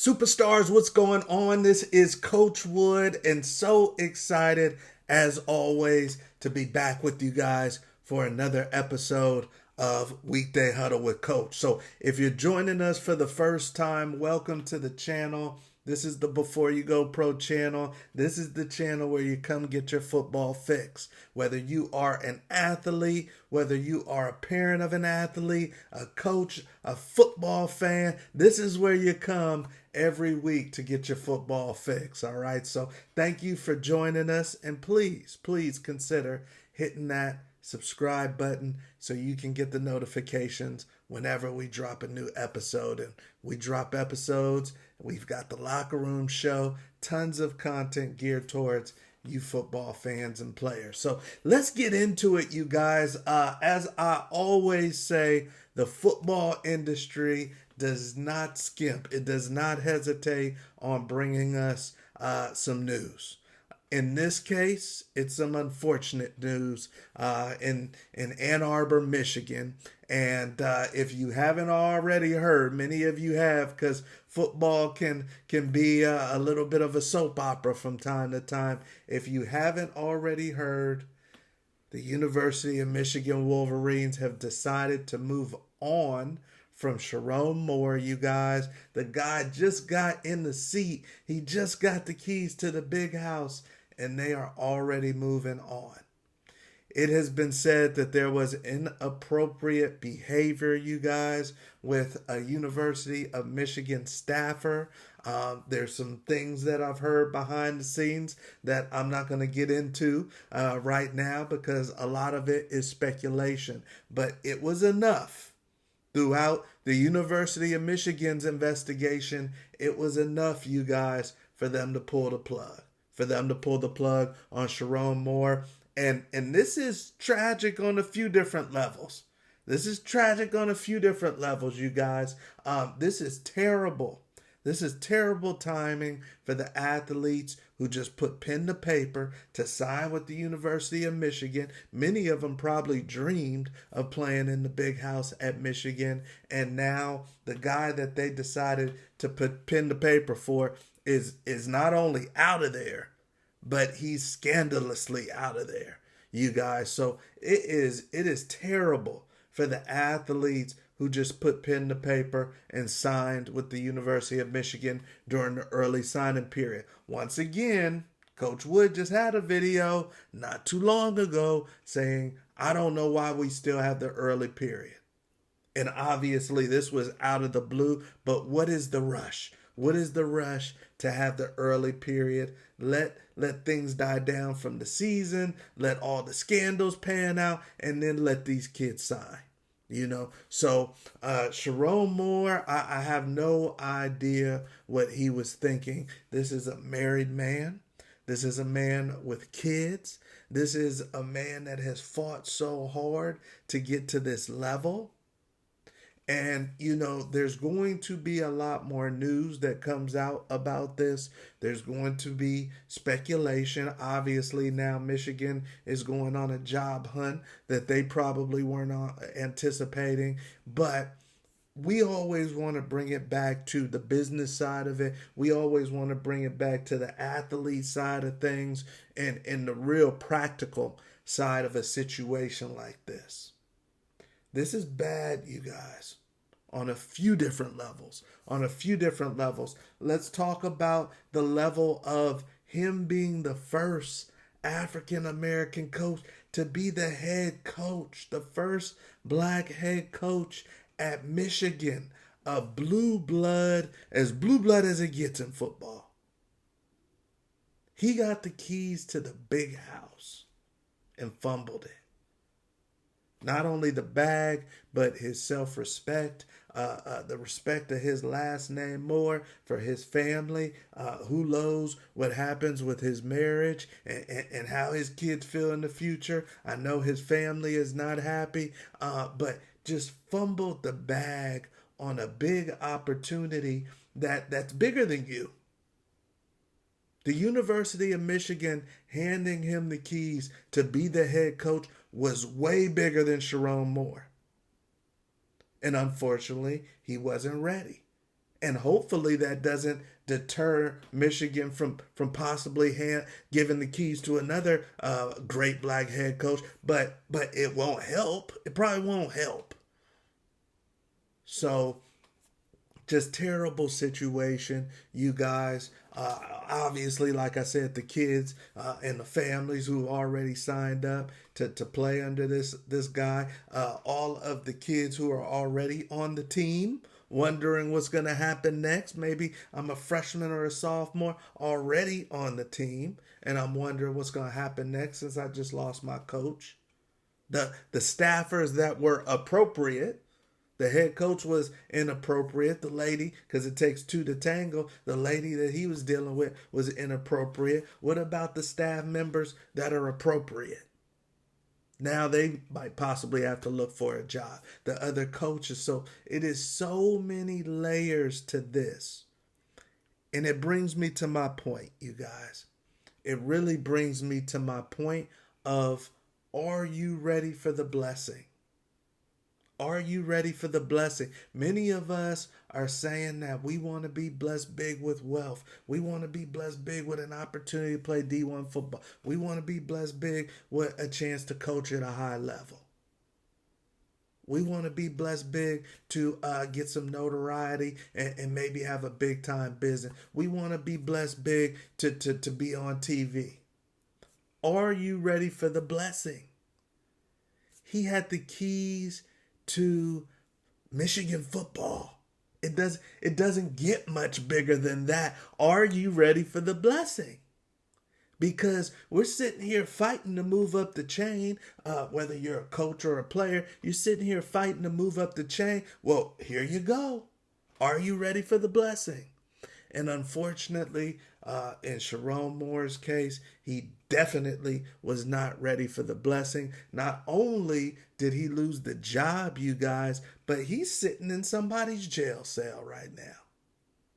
Superstars, what's going on? This is Coach Wood, and so excited as always to be back with you guys for another episode of Weekday Huddle with Coach. So, if you're joining us for the first time, welcome to the channel. This is the Before You Go Pro channel. This is the channel where you come get your football fix. Whether you are an athlete, whether you are a parent of an athlete, a coach, a football fan, this is where you come every week to get your football fix. All right. So thank you for joining us. And please consider hitting that subscribe button so you can get the notifications whenever we drop a new episode. And we drop episodes. We've got the Locker Room Show, tons of content geared towards you football fans and players. So let's get into it, you guys. As I always say, the football industry does not skimp. It does not hesitate on bringing us some news. In this case, it's some unfortunate news in Ann Arbor, Michigan. And if you haven't already heard, many of you have, because football can be a little bit of a soap opera from time to time. If you haven't already heard, the University of Michigan Wolverines have decided to move on from Sherrone Moore, you guys. The guy just got in the seat. He just got the keys to the big house, and they are already moving on. It has been said that there was inappropriate behavior, you guys, with a University of Michigan staffer. There's some things that I've heard behind the scenes that I'm not going to get into right now because a lot of it is speculation. But it was enough throughout the University of Michigan's investigation. It was enough, you guys, for them to pull the plug. For them to pull the plug on Sherrone Moore. And this is tragic on a few different levels. This is tragic on a few different levels, you guys. This is terrible. This is terrible timing for the athletes who just put pen to paper to sign with the University of Michigan. Many of them probably dreamed of playing in the big house at Michigan. And now the guy that they decided to put pen to paper for is not only out of there, but he's scandalously out of there, you guys. So it is terrible for the athletes who just put pen to paper and signed with the University of Michigan during the early signing period. Once again, Coach Wood just had a video not too long ago saying, I don't know why we still have the early period. And obviously this was out of the blue, but what is the rush? What is the rush to have the early period? Let things die down from the season. Let all the scandals pan out, and then let these kids sign. You know, so Sherrone Moore, I have no idea what he was thinking. This is a married man. This is a man with kids. This is a man that has fought so hard to get to this level. And, you know, there's going to be a lot more news that comes out about this. There's going to be speculation. Obviously, now Michigan is going on a job hunt that they probably weren't anticipating. But we always want to bring it back to the business side of it. We always want to bring it back to the athlete side of things and the real practical side of a situation like this. This is bad, you guys, on a few different levels. Let's talk about the level of him being the first African-American coach to be the head coach, the first black head coach at Michigan, a blue blood as it gets in football. He got the keys to the big house and fumbled it. Not only the bag, but his self-respect, the respect of his last name Moore for his family. Who knows what happens with his marriage and how his kids feel in the future. I know his family is not happy, but just fumbled the bag on a big opportunity that's bigger than you. The University of Michigan handing him the keys to be the head coach was way bigger than Sherrone Moore. And unfortunately, he wasn't ready. And hopefully that doesn't deter Michigan from possibly giving the keys to another great black head coach. But it won't help. It probably won't help. So just terrible situation, you guys. Obviously, like I said, the kids and the families who already signed up to play under this guy, all of the kids who are already on the team, wondering what's going to happen next. Maybe I'm a freshman or a sophomore already on the team, and I'm wondering what's going to happen next since I just lost my coach. The staffers that were appropriate. The head coach was inappropriate. The lady, because it takes two to tango, the lady that he was dealing with was inappropriate. What about the staff members that are appropriate? Now they might possibly have to look for a job. The other coaches. So it is so many layers to this. And it brings me to my point, you guys. It really brings me to my point of, are you ready for the blessing? Are you ready for the blessing? Many of us are saying that we want to be blessed big with wealth. We want to be blessed big with an opportunity to play D1 football. We want to be blessed big with a chance to coach at a high level. We want to be blessed big to get some notoriety and maybe have a big time business. We want to be blessed big to be on TV. Are you ready for the blessing? He had the keys to Michigan football. It doesn't get much bigger than that. Are you ready for the blessing? Because we're sitting here fighting to move up the chain, whether you're a coach or a player, you're sitting here fighting to move up the chain. Well, here you go. Are you ready for the blessing? And unfortunately, in Sherrone Moore's case, he definitely was not ready for the blessing. Not only did he lose the job, you guys, but he's sitting in somebody's jail cell right now.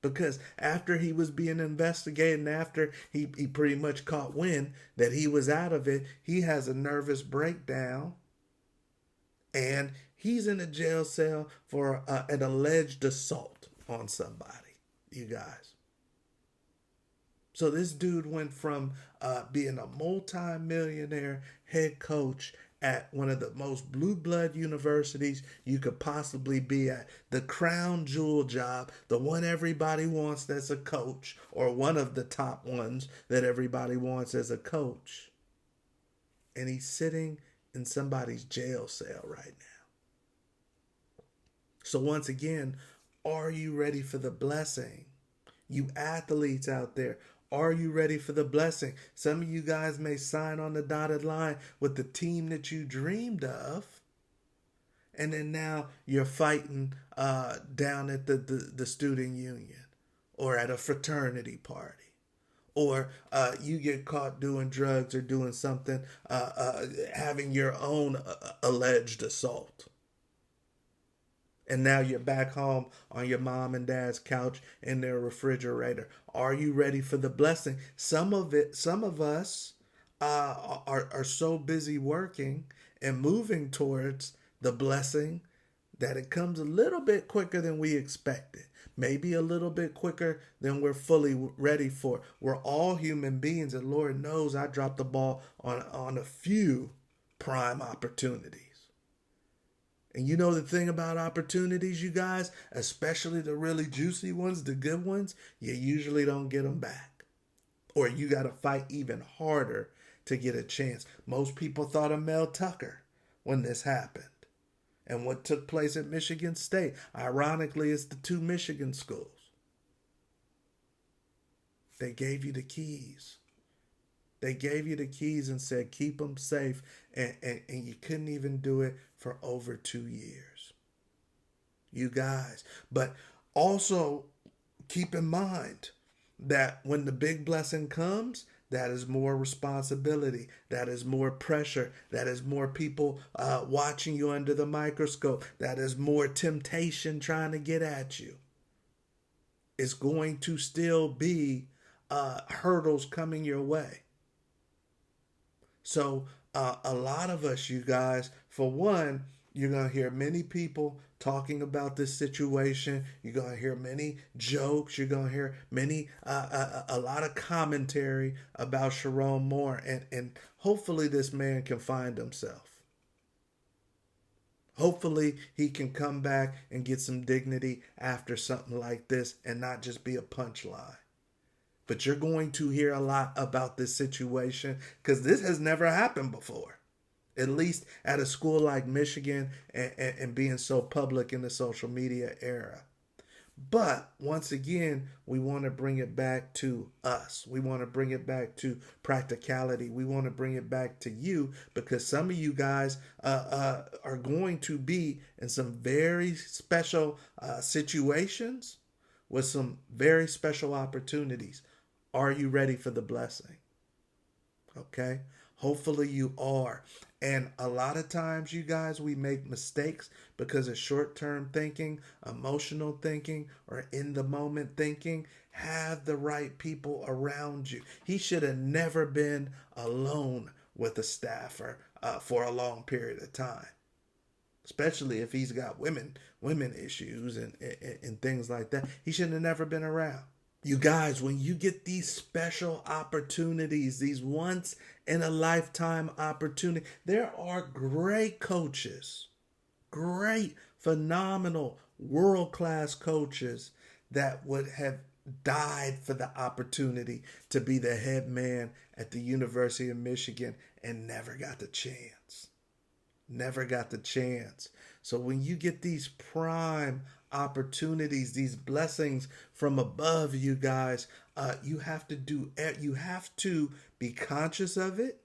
Because after he was being investigated and after he pretty much caught wind that he was out of it, he has a nervous breakdown. And he's in a jail cell for an alleged assault on somebody, you guys. So this dude went from being a multi-millionaire head coach at one of the most blue blood universities you could possibly be at, the crown jewel job, the one everybody wants as a coach, or one of the top ones that everybody wants as a coach. And he's sitting in somebody's jail cell right now. So once again, are you ready for the blessing? You athletes out there, are you ready for the blessing? Some of you guys may sign on the dotted line with the team that you dreamed of. And then now you're fighting down at the student union or at a fraternity party. Or you get caught doing drugs or doing something, having your own alleged assault. And now you're back home on your mom and dad's couch in their refrigerator. Are you ready for the blessing? Some of us are so busy working and moving towards the blessing that it comes a little bit quicker than we expected. Maybe a little bit quicker than we're fully ready for. We're all human beings, and Lord knows I dropped the ball on a few prime opportunities. And you know the thing about opportunities, you guys, especially the really juicy ones, the good ones, you usually don't get them back. Or you got to fight even harder to get a chance. Most people thought of Mel Tucker when this happened. And what took place at Michigan State, ironically, it's the two Michigan schools. They gave you the keys. They gave you the keys and said, keep them safe. And you couldn't even do it for over 2 years. You guys. But also keep in mind that when the big blessing comes, that is more responsibility. That is more pressure. That is more people watching you under the microscope. That is more temptation trying to get at you. It's going to still be hurdles coming your way. So a lot of us, you guys, for one, you're going to hear many people talking about this situation. You're going to hear many jokes. You're going to hear a lot of commentary about Sherrone Moore. And hopefully this man can find himself. Hopefully he can come back and get some dignity after something like this and not just be a punchline. But you're going to hear a lot about this situation because this has never happened before, at least at a school like Michigan and being so public in the social media era. But once again, we want to bring it back to us. We want to bring it back to practicality. We want to bring it back to you because some of you guys are going to be in some very special situations with some very special opportunities. Are you ready for the blessing? Okay. Hopefully you are. And a lot of times, you guys, we make mistakes because of short-term thinking, emotional thinking, or in-the-moment thinking. Have the right people around you. He should have never been alone with a staffer for a long period of time, especially if he's got women issues and things like that. He should have never been around. You guys, when you get these special opportunities, these once in a lifetime opportunity, there are great coaches, great, phenomenal, world-class coaches that would have died for the opportunity to be the head man at the University of Michigan and never got the chance. Never got the chance. So when you get these prime opportunities, these blessings from above, you guys, you have to be conscious of it.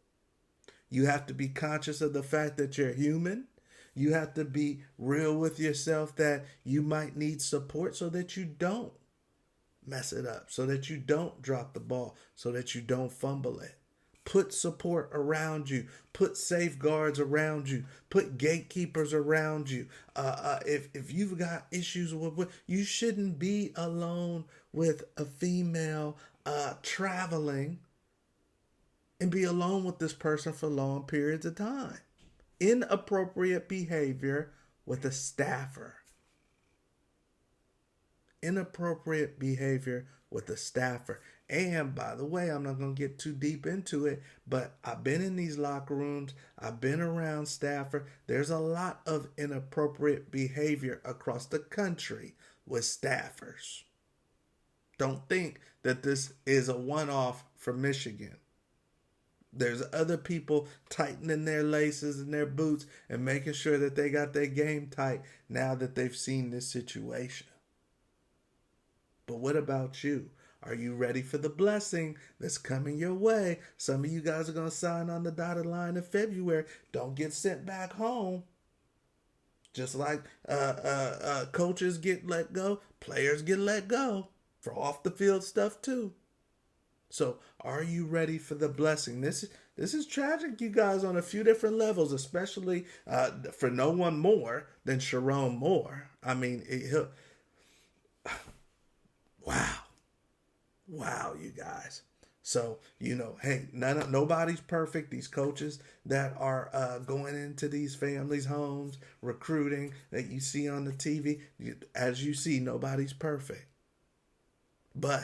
You have to be conscious of the fact that you're human. You have to be real with yourself that you might need support so that you don't mess it up, so that you don't drop the ball, so that you don't fumble it. Put support around you. Put safeguards around you. Put gatekeepers around you. If you've got issues with, you shouldn't be alone with a female traveling and be alone with this person for long periods of time. Inappropriate behavior with a staffer. Inappropriate behavior with a staffer. And by the way, I'm not going to get too deep into it, but I've been in these locker rooms. I've been around staffer. There's a lot of inappropriate behavior across the country with staffers. Don't think that this is a one-off for Michigan. There's other people tightening their laces and their boots and making sure that they got their game tight now that they've seen this situation. But what about you? Are you ready for the blessing that's coming your way? Some of you guys are going to sign on the dotted line in February. Don't get sent back home. Just like coaches get let go, players get let go for off the field stuff too. So are you ready for the blessing? This is tragic, you guys, on a few different levels, especially for no one more than Sherrone Moore. I mean, Wow, you guys. So, hey, nobody's perfect. These coaches that are going into these families' homes, recruiting, that you see on the TV, as you see, nobody's perfect. But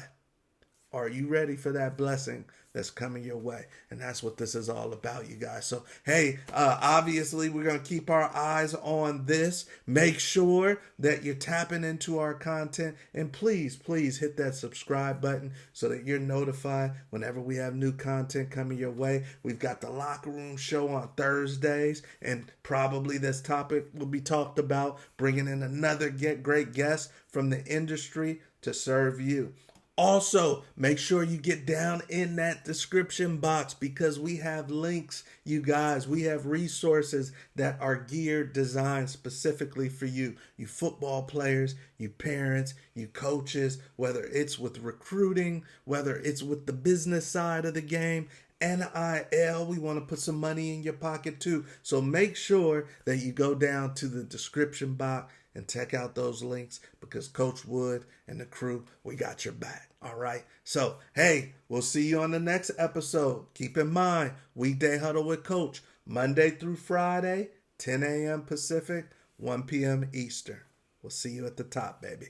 are you ready for that blessing that's coming your way? And that's what this is all about, you guys. So, hey, obviously, we're going to keep our eyes on this. Make sure that you're tapping into our content. And please hit that subscribe button so that you're notified whenever we have new content coming your way. We've got the Locker Room Show on Thursdays. And probably this topic will be talked about, bringing in another great guest from the industry to serve you. Also, make sure you get down in that description box because we have links, you guys. We have resources that are designed specifically for you. You football players, you parents, you coaches, whether it's with recruiting, whether it's with the business side of the game. NIL, we want to put some money in your pocket too. So make sure that you go down to the description box and check out those links because Coach Wood and the crew, we got your back. All right. So, hey, we'll see you on the next episode. Keep in mind, Weekday Huddle with Coach, Monday through Friday, 10 a.m. Pacific, 1 p.m. Eastern. We'll see you at the top, baby.